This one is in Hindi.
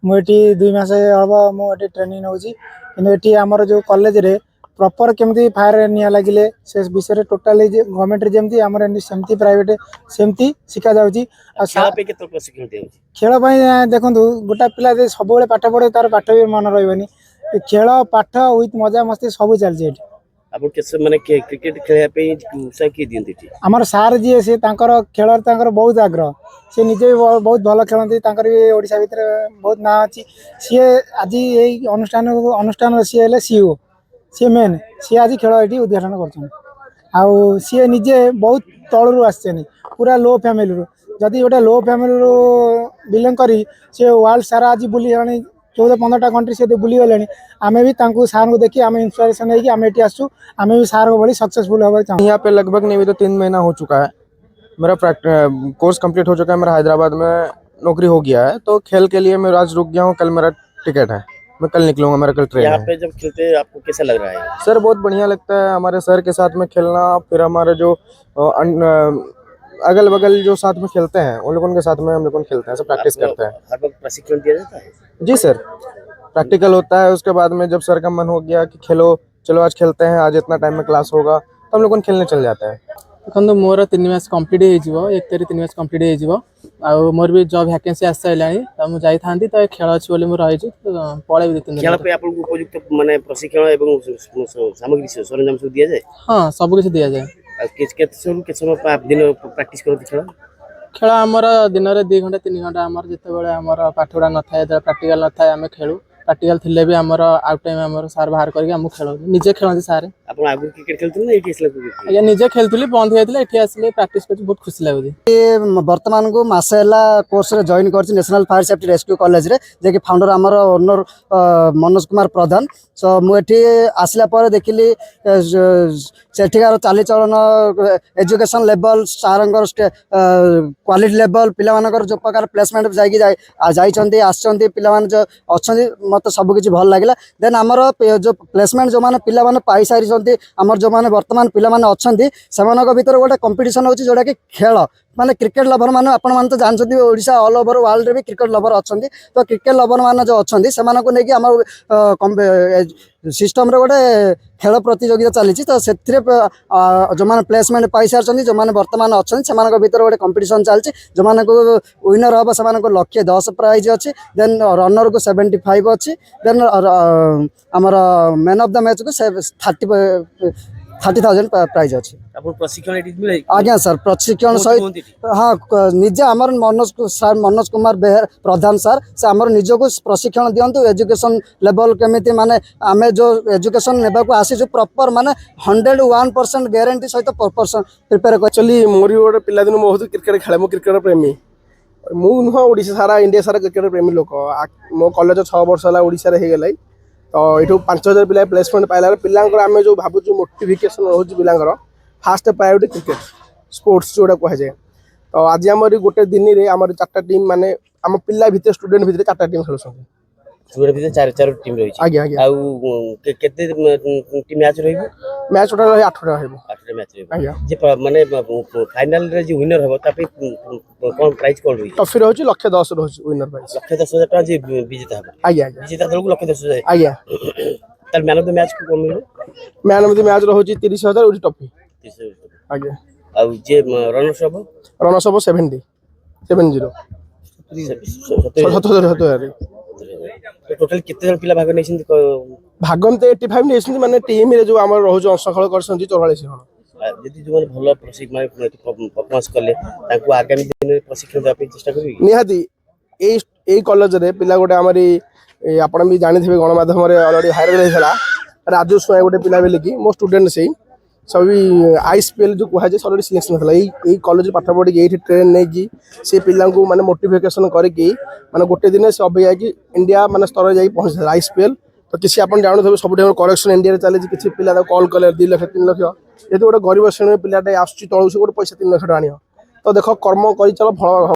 मुझे 2 मास हम मुझे ट्रेनिंग नौ कि आमर जो कॉलेज रे प्रॉपर केमती फायर निया लगिले से विषय टोटाली गवर्नमेंट रे जेमती आमर सेमती प्राइवेट सेमती शिखा जाउची। खेल देखो गोटा पिला सब पाठ पढ़े तार पाठ भी मन रही खेल पाठ विथ मजा मस्ती सब चलती माने क्रिकेट खेलने उत्साह किए दियंती आमर सार जी सी खेल बहुत आग्रह सी निजे बहुत भल खेलती भी ओडिशा भितर बहुत ना अच्छी सी आज यही अनुष्ठान सी है सीओ सी मेन सी आज खेल ये उद्घाटन कर सी निजे बहुत तलू आसनी पूरा लो फैमिली जदि गोटे लो फैमिली बिलंग करी सी वर्ल्ड सारा आज बुली 14-15टा कंट्री से बुली गले आम भी सार को देखिए आम इंस्पिरेसन होगी आम ये आसू आम भी सार भाई सक्सेसफुल होगा चाहूँ। यहाँ पे लगभग नहीं भी तो 3 महीना हो चुका है। मेरा कोर्स कंप्लीट हो चुका है। मेरा हैदराबाद में नौकरी हो गया है तो खेल के लिए मैं आज रुक गया हूँ। कल मेरा टिकट है, मैं कल निकलूंगा। मेरा कल ट्रेन है। यहाँ पे जब खेलते हैं आपको कैसा लग रहा है? सर बहुत बढ़िया लगता है हमारे सर के साथ में खेलना। फिर हमारे जो अगल बगल जो साथ में खेलते हैं उन लोगों के साथ में हम लोग खेलते हैं, सब प्रैक्टिस करते हैं। हर वक्त प्रशिक्षण दिया जाता है? जी सर, प्रैक्टिकल होता है। उसके बाद में जब सर का मन हो गया कि खेलो चलो आज खेलते हैं, आज इतना टाइम में क्लास होगा, तो हम लोग खेलने चल जाते हैं। देखो मोर 3 मास कंप्लीट हो 1 तारिख 3 मास कंप्लीट हो मोर भी जॉब वैकेंसी आस सारा तो मुझे जाई तो खेल अच्छी बोली मुझे रही पलैबी 2-3 खेल पे आपको उपयुक्त माने प्रशिक्षण एवं सामग्री सरंजाम सब दिया जाए? हाँ सब किसी दि जाए। केत समय दिन प्रैक्टिस करते खेल? खेल आमर दिन में 2 घंटा 3 घंटा आमर जिते आमर पाठपढ़ा न था प्रैक्टिकल न था आम खेलू। प्रैक्टिकल थिले भी आमर आउट टाइम आमर सार बाहर करके आम खेल निजे खेलती सार। आप आगु क्रिकेट खेलते ना ये आज्ञा निजे खेलती बंद होता ये आसिले प्रैक्टिस कर बहुत खुशी लगे। बर्तमान को मस है कोर्स रे जॉइन कर national fire safety rescue college रे जे कि फाउंडर आमर ओनर मनोज कुमार प्रधान। सो मुझे आसला देखिली सेठिकार चाली चलन एजुकेशन लेवल सार क्वालिटी लेवल पिलामानकर जो प्रकार प्लेसमेंट जाइए आसचंदी पिलामान जो अच्छा मत सबकि भल लगे। देन आमर जो प्लेसमेंट जो मैंने पिला माने पाई सारी आमर जो मैंने बर्तमान पिला माने अच्छी से भीतर गोटे कंपटीशन होची जोटा कि खेल माने क्रिकेट लवर माने आपण माने तो जानछथि ओडिशा ऑल ओवर वर्ल्ड रे भी क्रिकेट लवर अच्छी। तो क्रिकेट लवर माने जो अच्छी से नहीं आम सिस्टम रे गोटे खेल प्रतियोगिता चली तो से जो मैंने प्लेसमेंट पाई सारी जो मैंने बर्तमान अच्छे से भीतर गोटे कंपटीशन चलती जो मैंने विनर हम से 110 प्राइज अच्छी। देन रनर को 75 अच्छी। देन आमर मैन ऑफ द मैच को 30,000 प्राइज अच्छी। आज्ञा सर प्रशिक्षण सहित हाँ निजे आमर मनोज कुमार बेहर प्रधान सर से आमर निज को प्रशिक्षण दिंतु एजुकेशन लेवल केमिति माने आमे जो एजुकेशन नेबा को आसी जो प्रॉपर माने 101% गारंटी सहित प्रिपेयर कर। एक्चुअली मोर गोटे पिला दिन बहुत क्रिकेट खेले। मो क्रिकेट प्रेमी मु नुह ओडिशा सारा इंडिया सारा क्रिकेट प्रेमी लोक। मो कॉलेज 6 वर्ष है ओडिशा रे हेगलाई तो ये 5,000 पिला प्लेसमेंट पाइला पिलांकर आम जो भावुँ मोटिफिकेशन रोज पिलांकर फास्ट प्रायोरिटी क्रिकेट स्पोर्ट्स जोड़ा कहुए। तो आज आम गोटे दिन में आम 4टा टीम माने आम पिला भितर स्टूडेंट भितर 4टा टीम खेल चार टीम रही। आज्ञा आज्ञा केते टीम मैच रही? मैच टोटल 8टा रहबो। 8टा मैच रही आज्ञा जे माने फाइनल रे जे विनर हो तापे कोन प्राइज कोन रही? ट्रॉफी रहउची 1,10,000 रहउची विनर प्राइज 1,10,000 टका जे विजेता हो। आज्ञा आज्ञा विजेता दल को 1,10,000 आज्ञा। तार मैन ऑफ द मैच को कोन मिलो? मैन ऑफ द मैच रहउची 30,000 उडी ट्रॉफी 30,000 आज्ञा। आ जे रनर्स सब 70 70 टोटल कितने जन पिला भाग नहीं भाग में 85 नहीं माने टीम रे जो आम रोज अंशखल कर 44 जन। यदि जो भल प्रशिक्षण परफॉर्मेंस कले ताको आगामी दिन में प्रशिक्षण देबा चेष्टा करी निहाती ए कॉलेज रे पिला गोटे आमरी आपण भी जानि थे गणमाध्यम रे ऑलरेडी वायरल होइला राजू स्वयं गोटे पिला बेले की मो स्टूडेंट से सभी आईएसपीएल जो कहा जाए ऑलरेडी सिलेक्शन होता है। कॉलेज पाठ पढ़ी ये ट्रेन नहीं से पिला माने मोटिवेशन करके माने गोटे दिन से अभी कि इंडिया माने स्तर जाई पहुंच आईएसपीएल। तो किसी आप जानते सब करेक्शन इंडिया चले किसी पिला कॉल कले 2 लाख 3 लाख ये गोटे गरीब श्रेणी पिलाटे आस तलू से गोटे पैसा 3 लाख आनी। तो देख कर्म कर चल फल